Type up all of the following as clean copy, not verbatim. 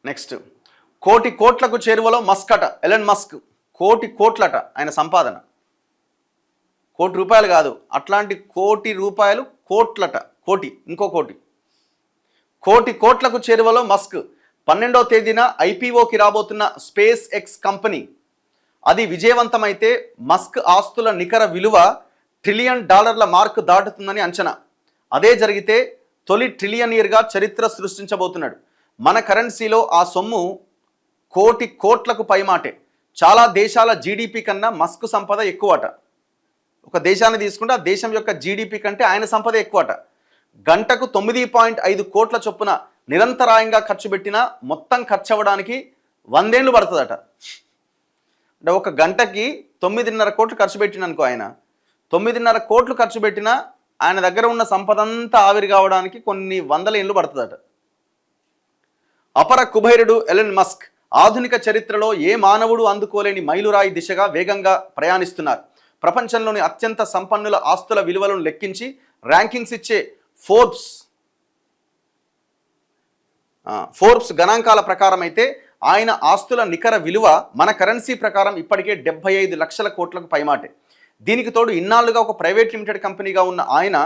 Next, కోటి కోట్లకు చేరువలో మస్క్ అట. ఎలన్ మస్క్ కోటి కోట్లట ఆయన సంపాదన. కోటి రూపాయలు కాదు, అట్లాంటి కోటి రూపాయలు కోట్లట. కోటి, ఇంకో కోటి. కోటి కోట్లకు చేరువలో మస్క్. 12వ తేదీన ఐపీఓకి రాబోతున్న స్పేస్ ఎక్స్ కంపెనీ. అది విజయవంతమైతే మస్క్ ఆస్తుల నికర విలువ $1 ట్రిలియన్ మార్కు దాటుతుందని అంచనా. అదే జరిగితే తొలి ట్రిలియనీర్గా చరిత్ర సృష్టించబోతున్నాడు. మన కరెన్సీలో ఆ సొమ్ము కోటి కోట్లకు పైమాటే. చాలా దేశాల జీడిపి కన్నా మస్క్ సంపద ఎక్కువట. ఒక దేశాన్ని తీసుకుంటే ఆ దేశం యొక్క జీడిపి కంటే ఆయన సంపద ఎక్కువట. గంటకు 9.5 కోట్ల చొప్పున నిరంతరాయంగా ఖర్చు పెట్టినా మొత్తం ఖర్చు అవ్వడానికి 100 ఏళ్ళు పడుతుందట. అంటే ఒక గంటకి 9.5 కోట్లు ఖర్చు పెట్టిననుకో, ఆయన 9.5 కోట్లు ఖర్చు పెట్టినా ఆయన దగ్గర ఉన్న సంపద అంతా ఆవిరి కావడానికి కొన్ని 100 ఏళ్ళు పడుతుందట. అపర కుబేరుడు ఎలన్ మస్క్ ఆధునిక చరిత్రలో ఏ మానవుడు అందుకోలేని మైలురాయి దిశగా వేగంగా ప్రయాణిస్తున్నారు. ప్రపంచంలోని అత్యంత సంపన్నుల ఆస్తుల విలువలను లెక్కించి ర్యాంకింగ్స్ ఇచ్చే ఫోర్బ్స్ గణాంకాల ప్రకారం అయితే ఆయన ఆస్తుల నికర విలువ మన కరెన్సీ ప్రకారం ఇప్పటికే 75 లక్షల కోట్లకు పైమాటే. దీనికి తోడు ఇన్నాళ్లుగా ఒక ప్రైవేట్ లిమిటెడ్ కంపెనీగా ఉన్న ఆయన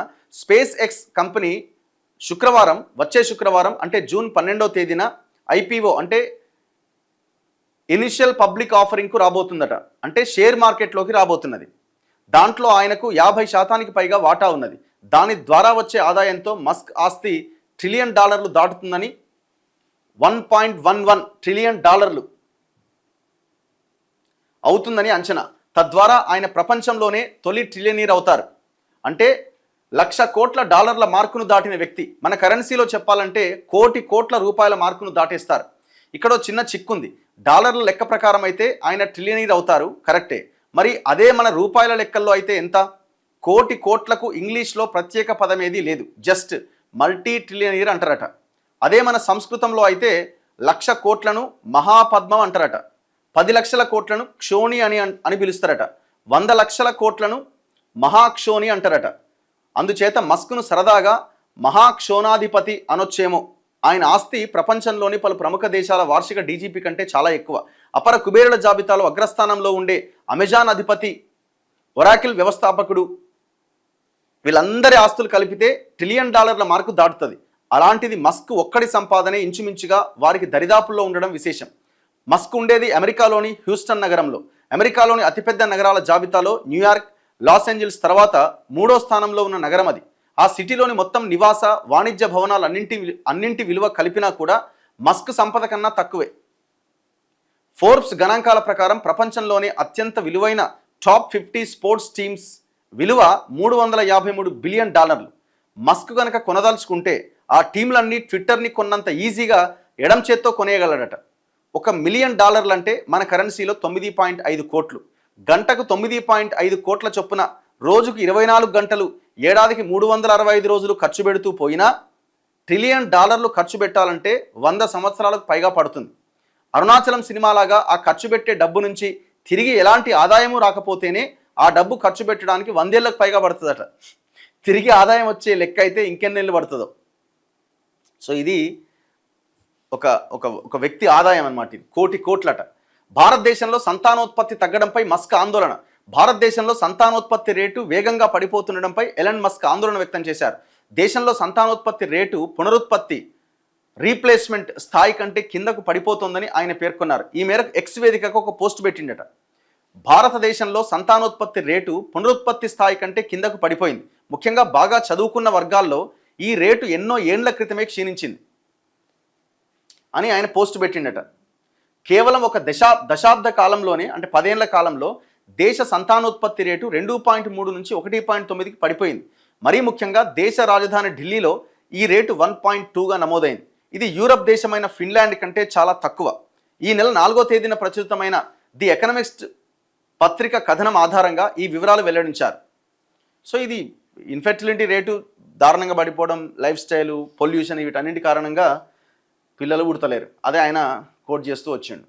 స్పేస్ ఎక్స్ కంపెనీ వచ్చే శుక్రవారం అంటే జూన్ 12వ తేదీన ఐపీఓ అంటే ఇనిషియల్ పబ్లిక్ ఆఫరింగ్కు రాబోతుందట. అంటే షేర్ మార్కెట్లోకి రాబోతున్నది. దాంట్లో ఆయనకు 50% పైగా వాటా ఉన్నది. దాని ద్వారా వచ్చే ఆదాయంతో మస్క్ ఆస్తి $1 ట్రిలియన్ దాటుతుందని, $1.11 ట్రిలియన్ అవుతుందని అంచనా. తద్వారా ఆయన ప్రపంచంలోనే తొలి ట్రిలియనీర్ అవుతారు. అంటే $1,00,000 కోట్ల మార్కును దాటిన వ్యక్తి. మన కరెన్సీలో చెప్పాలంటే కోటి కోట్ల రూపాయల మార్కును దాటేస్తారు. ఇక్కడ చిన్న చిక్కుంది. డాలర్ల లెక్క ప్రకారం అయితే ఆయన ట్రిలియనీర్ అవుతారు, కరెక్టే. మరి అదే మన రూపాయల లెక్కల్లో అయితే ఎంత? కోటి కోట్లకు ఇంగ్లీష్లో ప్రత్యేక పదం ఏదీ లేదు, జస్ట్ మల్టీ ట్రిలియనీర్ అంటారట. అదే మన సంస్కృతంలో అయితే 1,00,000 కోట్లను మహాపద్మం అంటారట. 10 లక్షల కోట్లను క్షోణి అని పిలుస్తారట. 100 లక్షల కోట్లను మహాక్షోణి అంటారట. అందుచేత మస్క్ను సరదాగా మహాక్షోణాధిపతి అనొచ్చేమో. ఆయన ఆస్తి ప్రపంచంలోని పలు ప్రముఖ దేశాల వార్షిక డీజీపీ కంటే చాలా ఎక్కువ. అపర కుబేరుల జాబితాలో అగ్రస్థానంలో ఉండే అమెజాన్ అధిపతి, ఒరాకిల్ వ్యవస్థాపకుడు, వీళ్ళందరి ఆస్తులు కలిపితే $1 ట్రిలియన్ మార్కు దాటుతుంది. అలాంటిది మస్క్ ఒక్కడి సంపాదనే ఇంచుమించుగా వారికి దరిదాపుల్లో ఉండడం విశేషం. మస్క్ ఉండేది అమెరికాలోని హ్యూస్టన్ నగరంలో. అమెరికాలోని అతిపెద్ద నగరాల జాబితాలో న్యూయార్క్, లాస్ ఏంజల్స్ తర్వాత 3వ స్థానంలో ఉన్న నగరం అది. ఆ సిటీలోని మొత్తం నివాస వాణిజ్య భవనాలు అన్నింటి విలువ కలిపినా కూడా మస్క్ సంపద కన్నా తక్కువే. ఫోర్బ్స్ గణాంకాల ప్రకారం ప్రపంచంలోనే అత్యంత విలువైన టాప్ 50 స్పోర్ట్స్ టీమ్స్ విలువ $353 బిలియన్. మస్క్ కనుక కొనదలుచుకుంటే ఆ టీంలన్నీ ట్విట్టర్ని కొన్నంత ఈజీగా ఎడం చేత్తో కొనేయగలడట. $1 మిలియన్ అంటే మన కరెన్సీలో 9.5 కోట్లు. గంటకు 9.5 కోట్ల చొప్పున రోజుకు 24 గంటలు, ఏడాదికి 365 రోజులు ఖర్చు పెడుతూ పోయినా $1 ట్రిలియన్ ఖర్చు పెట్టాలంటే 100 సంవత్సరాలకు పైగా పడుతుంది. అరుణాచలం సినిమాలాగా ఆ ఖర్చు పెట్టే డబ్బు నుంచి తిరిగి ఎలాంటి ఆదాయము రాకపోతేనే ఆ డబ్బు ఖర్చు పెట్టడానికి 100 ఏళ్ళకు పైగా పడుతుందట. తిరిగి ఆదాయం వచ్చే లెక్క అయితే ఇంకెన్నేళ్ళు పడుతుందో. సో ఇది ఒక వ్యక్తి ఆదాయం అన్నమాట. ఇది కోటి కోట్లట. భారతదేశంలో సంతానోత్పత్తి తగ్గడంపై మస్క్ ఆందోళన. భారతదేశంలో సంతానోత్పత్తి రేటు వేగంగా పడిపోతుండడంపై ఎలన్ మస్క్ ఆందోళన వ్యక్తం చేశారు. దేశంలో సంతానోత్పత్తి రేటు పునరుత్పత్తి రీప్లేస్మెంట్ స్థాయి కంటే కిందకు పడిపోతుందని ఆయన పేర్కొన్నారు. ఈ మేరకు ఎక్స్ వేదికకు ఒక పోస్ట్ పెట్టిండట. భారతదేశంలో సంతానోత్పత్తి రేటు పునరుత్పత్తి స్థాయి కంటే కిందకు పడిపోయింది. ముఖ్యంగా బాగా చదువుకున్న వర్గాల్లో ఈ రేటు ఎన్నో ఏండ్ల క్రితమే క్షీణించింది అని ఆయన పోస్ట్ పెట్టిండట. కేవలం ఒక దశాబ్ద కాలంలోనే, అంటే 10 ఏళ్ల కాలంలో దేశ సంతానోత్పత్తి రేటు 2.3 నుంచి 1.9కి పడిపోయింది. మరీ ముఖ్యంగా దేశ రాజధాని ఢిల్లీలో ఈ రేటు 1.2గా నమోదైంది. ఇది యూరప్ దేశమైన ఫిన్లాండ్ కంటే చాలా తక్కువ. ఈ నెల 4వ తేదీన ప్రచురితమైన ది ఎకనామిస్ట్ పత్రిక కథనం ఆధారంగా ఈ వివరాలు వెల్లడించారు. సో ఇది ఇన్ఫెర్టిలిటీ రేటు దారుణంగా పడిపోవడం, లైఫ్ స్టైలు, పొల్యూషన్, వీటన్నింటి కారణంగా పిల్లలు పుడతలేరు. అదే ఆయన కోట్ చేస్తూ వచ్చిండు.